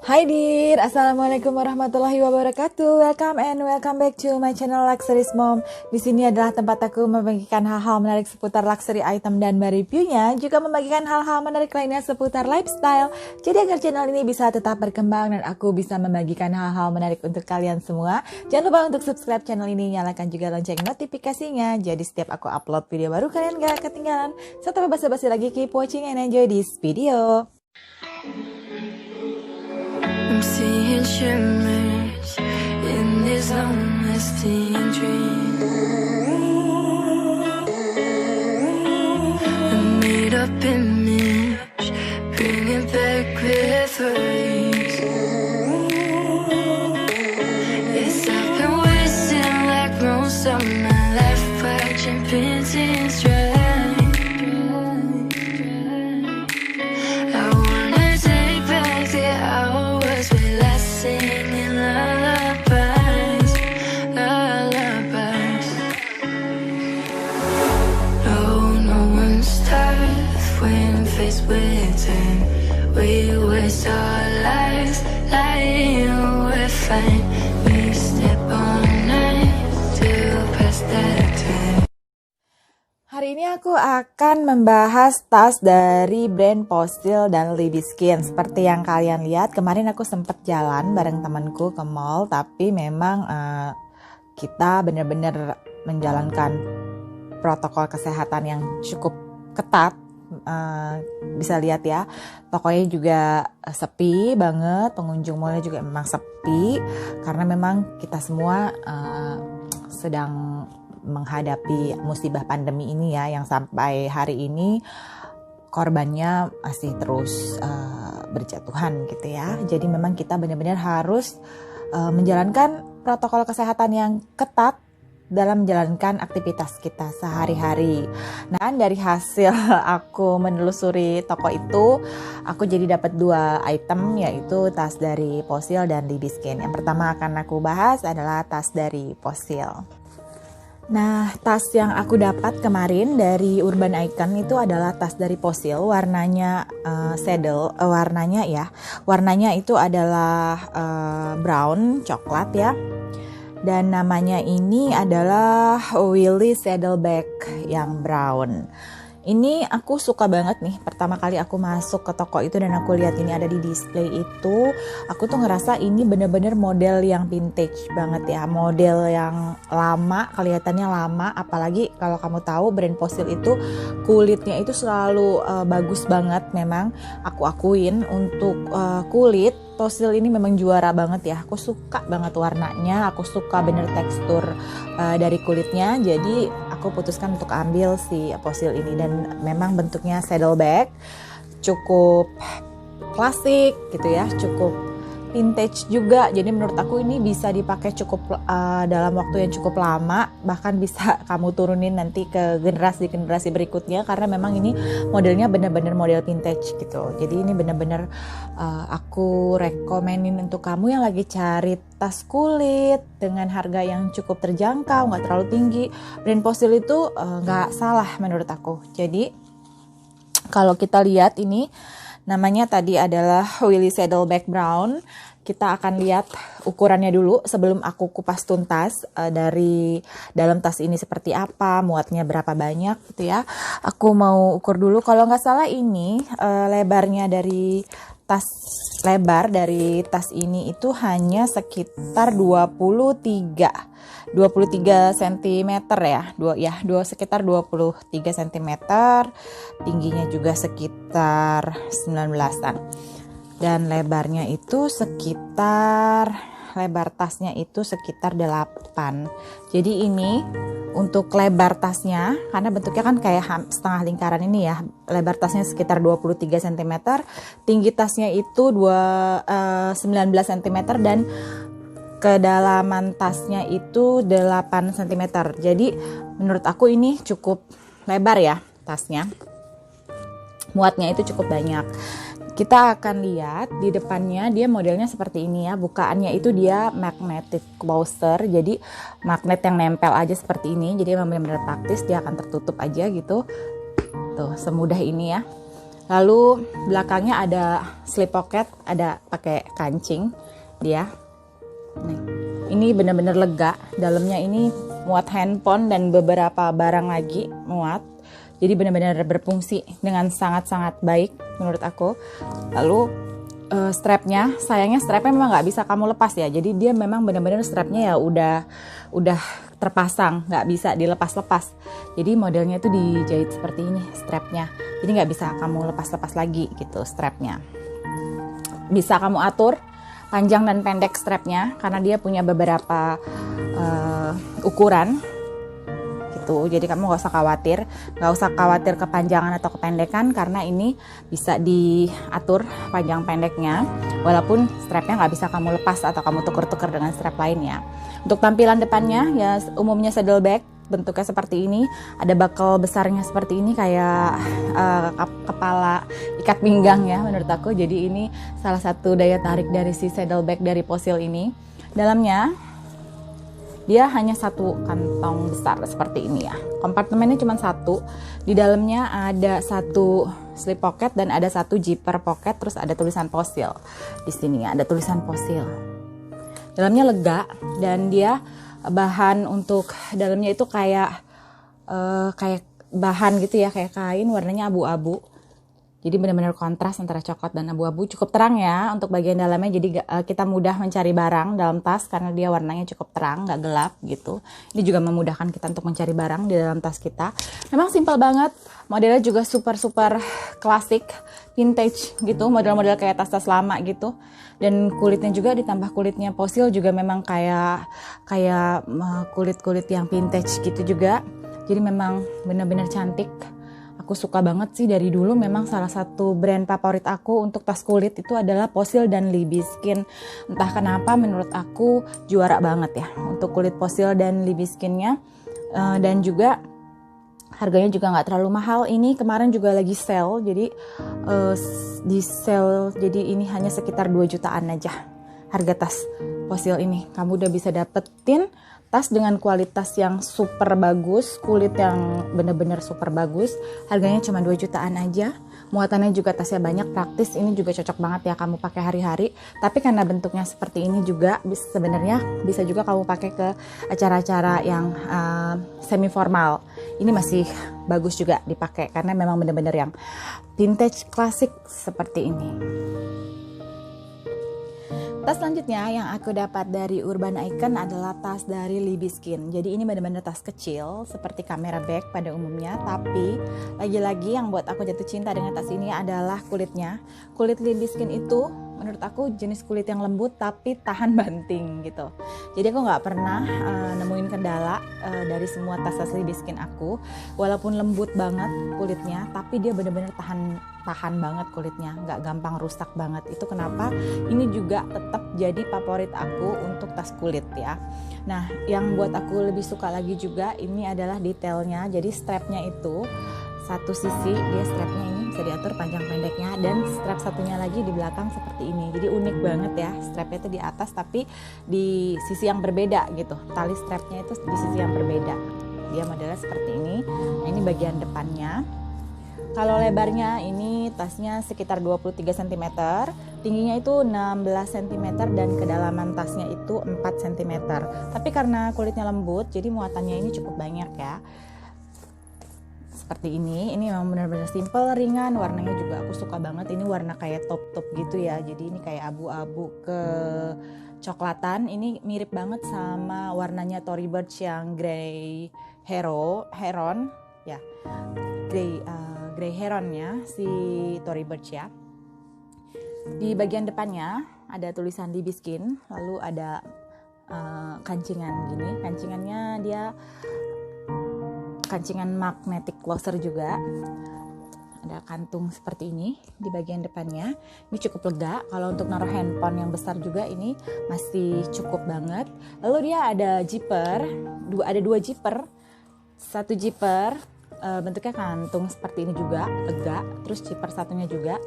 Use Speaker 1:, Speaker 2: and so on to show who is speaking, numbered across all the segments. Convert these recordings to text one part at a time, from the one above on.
Speaker 1: Hai dear, Assalamualaikum warahmatullahi wabarakatuh. Welcome back to my channel Luxury Mom. Di sini adalah tempat aku membagikan hal-hal menarik seputar luxury item dan reviewnya, juga membagikan hal-hal menarik lainnya seputar lifestyle. Jadi agar channel ini bisa tetap berkembang dan aku bisa membagikan hal-hal menarik untuk kalian semua. Jangan lupa untuk subscribe channel ini, nyalakan juga lonceng notifikasinya. Jadi setiap aku upload video baru kalian gak ketinggalan. So tanpa basa-basi lagi, keep watching and enjoy this video.
Speaker 2: I'm seeing shimmers in this long-lasting dream. A made-up image, bringing back memories. Yes, I've been wasting like most of my life watching Pinterest strike. We waste our lives lying we're fine. We step on knives to pass that time.
Speaker 1: Hari ini aku akan membahas tas dari brand Postil dan Libiskin. Seperti yang kalian lihat, kemarin aku sempat jalan bareng temanku ke mall, tapi memang kita benar-benar menjalankan protokol kesehatan yang cukup ketat. Bisa lihat ya, tokonya juga sepi banget, pengunjung mallnya juga memang sepi karena memang kita semua sedang menghadapi musibah pandemi ini ya, yang sampai hari ini korbannya masih terus berjatuhan gitu ya. Jadi memang kita benar-benar harus menjalankan protokol kesehatan yang ketat dalam menjalankan aktivitas kita sehari-hari. Nah, dari hasil aku menelusuri toko itu, aku jadi dapat 2 item, yaitu tas dari Postil dan Libiskin. Yang pertama akan aku bahas adalah tas dari Postil. Nah, tas yang aku dapat kemarin dari Urban Icon itu adalah tas dari Postil, warnanya saddle, warnanya itu adalah brown coklat ya. Dan namanya ini adalah Willy Saddleback yang brown. Ini aku suka banget nih, pertama kali aku masuk ke toko itu dan aku lihat ini ada di display itu, aku tuh ngerasa ini bener-bener model yang vintage banget ya, model yang lama, kelihatannya lama, apalagi kalau kamu tahu brand Postil itu kulitnya itu selalu bagus banget. Memang aku akuin untuk kulit Postil ini memang juara banget ya, aku suka banget warnanya, aku suka bener tekstur dari kulitnya, jadi aku putuskan untuk ambil si Postil ini. Dan memang bentuknya saddleback, cukup klasik gitu ya, cukup vintage juga. Jadi menurut aku ini bisa dipakai cukup dalam waktu yang cukup lama, bahkan bisa kamu turunin nanti ke generasi berikutnya, karena memang ini modelnya benar-benar model vintage gitu. Jadi ini benar-benar aku rekomenin untuk kamu yang lagi cari tas kulit dengan harga yang cukup terjangkau, nggak terlalu tinggi. Brand Postil itu nggak salah menurut aku. Jadi kalau kita lihat ini, namanya tadi adalah Willy Saddleback Brown. Kita akan lihat ukurannya dulu sebelum aku kupas tuntas dari dalam tas ini seperti apa, muatnya berapa banyak gitu ya. Aku mau ukur dulu. Kalau nggak salah ini lebar dari tas ini itu hanya sekitar 23 cm ya. Sekitar 23 cm. Tingginya juga sekitar 19-an. Dan lebar tasnya itu sekitar 8. Jadi ini untuk lebar tasnya, karena bentuknya kan kayak setengah lingkaran ini ya, lebar tasnya sekitar 23 cm, tinggi tasnya itu 19 cm, dan kedalaman tasnya itu 8 cm. Jadi menurut aku ini cukup lebar ya tasnya, muatnya itu cukup banyak. Kita akan lihat di depannya, dia modelnya seperti ini ya. Bukaannya itu dia magnetic closer, jadi magnet yang nempel aja seperti ini. Jadi memang benar-benar praktis, dia akan tertutup aja gitu. Tuh, semudah ini ya. Lalu belakangnya ada slip pocket, ada pakai kancing dia. Nih, ini benar-benar lega. Dalamnya ini muat handphone dan beberapa barang lagi muat. Jadi benar-benar berfungsi dengan sangat-sangat baik menurut aku. Lalu strapnya, sayangnya strapnya memang nggak bisa kamu lepas ya. Jadi dia memang benar-benar strapnya ya udah terpasang, nggak bisa dilepas-lepas. Jadi modelnya itu dijahit seperti ini strapnya. Jadi nggak bisa kamu lepas-lepas lagi gitu strapnya. Bisa kamu atur panjang dan pendek strapnya karena dia punya beberapa ukuran gitu. Jadi kamu nggak usah khawatir kepanjangan atau kependekan karena ini bisa diatur panjang pendeknya. Walaupun strapnya nggak bisa kamu lepas atau kamu tuker-tuker dengan strap lainnya. Untuk tampilan depannya ya umumnya saddlebag, bentuknya seperti ini, ada buckle besarnya seperti ini kayak kepala ikat pinggang ya menurut aku. Jadi ini salah satu daya tarik dari si saddlebag dari Fossil ini. Dalamnya dia hanya satu kantong besar seperti ini ya. Kompartemennya cuma satu. Di dalamnya ada satu slip pocket dan ada satu zipper pocket, terus ada tulisan Fossil. Di sini ya, ada tulisan Fossil. Dalamnya lega dan dia bahan untuk dalamnya itu kayak bahan gitu ya, kayak kain warnanya abu-abu. Jadi benar-benar kontras antara coklat dan abu-abu. Cukup terang ya untuk bagian dalamnya. Jadi kita mudah mencari barang dalam tas karena dia warnanya cukup terang, nggak gelap gitu. Ini juga memudahkan kita untuk mencari barang di dalam tas kita. Memang simpel banget. Modelnya juga super klasik, vintage gitu. Model-model kayak tas-tas lama gitu. Dan kulitnya juga ditambah kulitnya Fossil juga memang kayak kulit-kulit yang vintage gitu juga. Jadi memang benar-benar cantik. Aku suka banget sih dari dulu, memang salah satu brand favorit aku untuk tas kulit itu adalah Fossil dan Libiskin. Entah kenapa menurut aku juara banget ya untuk kulit Fossil dan Libiskinnya. Dan juga harganya juga nggak terlalu mahal. Ini kemarin juga lagi sale, jadi di sale, jadi ini hanya sekitar 2 jutaan aja harga tas Fossil ini. Kamu udah bisa dapetin tas dengan kualitas yang super bagus, kulit yang bener-bener super bagus. Harganya cuma 2 jutaan aja. Muatannya juga tasnya banyak, praktis. Ini juga cocok banget ya kamu pakai hari-hari. Tapi karena bentuknya seperti ini juga sebenarnya bisa juga kamu pakai ke acara-acara yang semi formal. Ini masih bagus juga dipakai karena memang bener-bener yang vintage klasik seperti ini. Tas selanjutnya yang aku dapat dari Urban Icon adalah tas dari Libiskin. Jadi ini benar-benar tas kecil seperti kamera bag pada umumnya, tapi lagi-lagi yang buat aku jatuh cinta dengan tas ini adalah kulitnya. Kulit Libiskin itu menurut aku jenis kulit yang lembut tapi tahan banting gitu. Jadi aku nggak pernah nemuin kendala dari semua tas-tas Libiskin aku. Walaupun lembut banget kulitnya, tapi dia benar-benar tahan banget kulitnya, nggak gampang rusak banget. Itu kenapa ini juga tetap jadi favorit aku untuk tas kulit ya. Nah, yang buat aku lebih suka lagi juga ini adalah detailnya. Jadi strapnya itu satu sisi dia strapnya ini bisa diatur panjang pendeknya, dan strap satunya lagi di belakang seperti ini. Jadi unik banget ya, strapnya itu di atas tapi di sisi yang berbeda gitu. Tali strapnya itu di sisi yang berbeda. Dia modelnya seperti ini. Nah, ini bagian depannya. Kalau lebarnya ini tasnya sekitar 23 cm, tingginya itu 16 cm dan kedalaman tasnya itu 4 cm. Tapi karena kulitnya lembut, jadi muatannya ini cukup banyak ya. Seperti ini memang benar-benar simple, ringan, warnanya juga aku suka banget. Ini warna kayak top gitu ya. Jadi ini kayak abu-abu ke coklatan. Ini mirip banget sama warnanya Tory Burch yang Grey Heron ya. Grey Heronnya si Tory Burch ya. Di bagian depannya ada tulisan Libiskin, lalu ada kancingan gini. Kancingannya dia kancingan magnetic closer juga. Ada kantung seperti ini di bagian depannya. Ini cukup lega. Kalau untuk naruh handphone yang besar juga ini masih cukup banget. Lalu dia ada zipper, ada 2 zipper. Satu zipper bentuknya kantung seperti ini juga, lega. Terus zipper satunya juga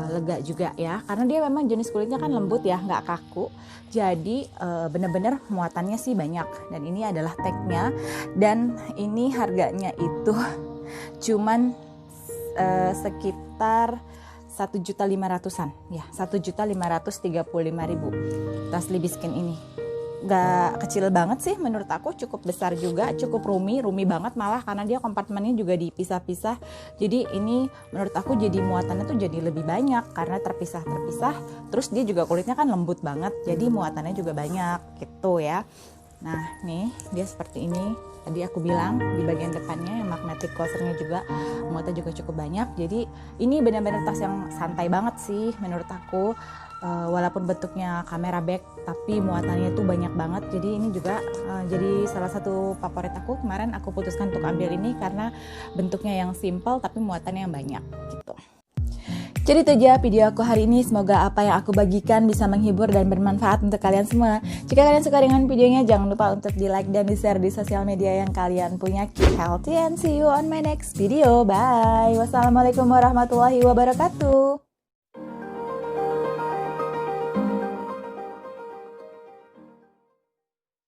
Speaker 1: lega juga ya, karena dia memang jenis kulitnya kan lembut ya, nggak kaku. Jadi bener-bener muatannya sih banyak. Dan ini adalah tagnya, dan ini harganya itu cuman sekitar 1.500.000-an ya, 1.535.000 tas Libiskin ini. Gak kecil banget sih menurut aku, cukup besar juga, cukup roomy banget malah, karena dia kompartemennya juga dipisah-pisah. Jadi ini menurut aku jadi muatannya tuh jadi lebih banyak karena terpisah-terpisah. Terus dia juga kulitnya kan lembut banget, jadi muatannya juga banyak gitu ya. Nah nih dia seperti ini. Tadi aku bilang di bagian depannya yang magnetic closernya juga muatannya juga cukup banyak. Jadi ini benar-benar tas yang santai banget sih menurut aku. Walaupun bentuknya kamera bag tapi muatannya tuh banyak banget. Jadi ini juga jadi salah satu favorit aku. Kemarin aku putuskan untuk ambil ini karena bentuknya yang simple tapi muatannya yang banyak gitu. Jadi itu aja video aku hari ini. Semoga apa yang aku bagikan bisa menghibur dan bermanfaat untuk kalian semua. Jika kalian suka dengan videonya, jangan lupa untuk di like dan di share di sosial media yang kalian punya. Keep healthy and see you on my next video. Bye. Wassalamualaikum warahmatullahi wabarakatuh.